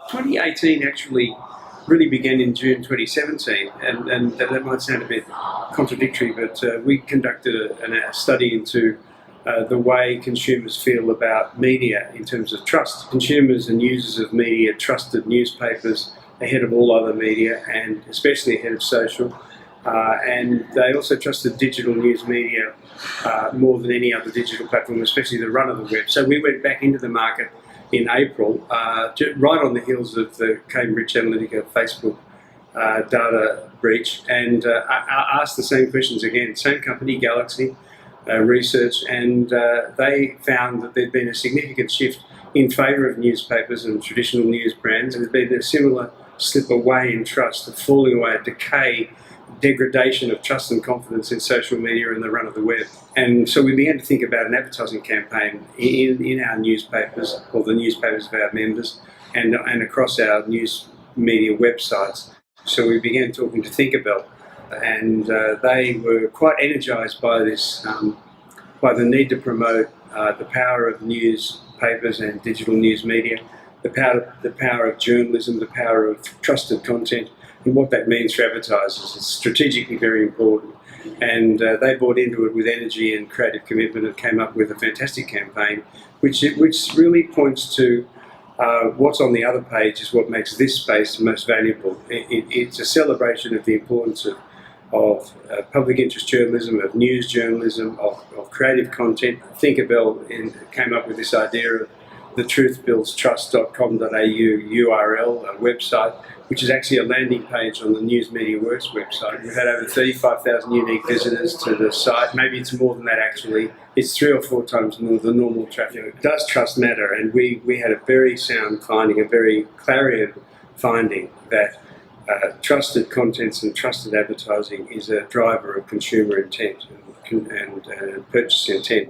2018 actually really began in June 2017, and that might sound a bit contradictory, but we conducted a study into the way consumers feel about media in terms of trust. Consumers and users of media trusted newspapers ahead of all other media, and especially ahead of social. And they also trusted digital news media more than any other digital platform, especially the run of the web. So we went back into the market in April, right on the heels of the Cambridge Analytica Facebook data breach, and I asked the same questions again. Same company, Galaxy Research, and they found that there'd been a significant shift in favour of newspapers and traditional news brands, and there'd been a similar slip away in trust, a falling away, a decay, degradation of trust and confidence in social media and the run of the web. And so we began to think about an advertising campaign in our newspapers, or the newspapers of our members, and across our news media websites. So we began talking to Thinkerbell, and they were quite energised by this, by the need to promote the power of newspapers and digital news media, the power of journalism, the power of trusted content, and what that means for advertisers. It's strategically very important, and they bought into it with energy and creative commitment and came up with a fantastic campaign, which really points to what's on the other page is what makes this space most valuable. It's a celebration of the importance of public interest journalism, of news journalism, of creative content. Thinkerbell came up with this idea of TheTruthBuildsTrust.com.au URL, a website, which is actually a landing page on the NewsMediaWorks website. We've had over 35,000 unique visitors to the site. Maybe it's more than that actually. It's 3 or 4 times more than normal traffic. Does trust matter? And we had a very sound finding, a very clarion finding that trusted contents and trusted advertising is a driver of consumer intent and purchase intent.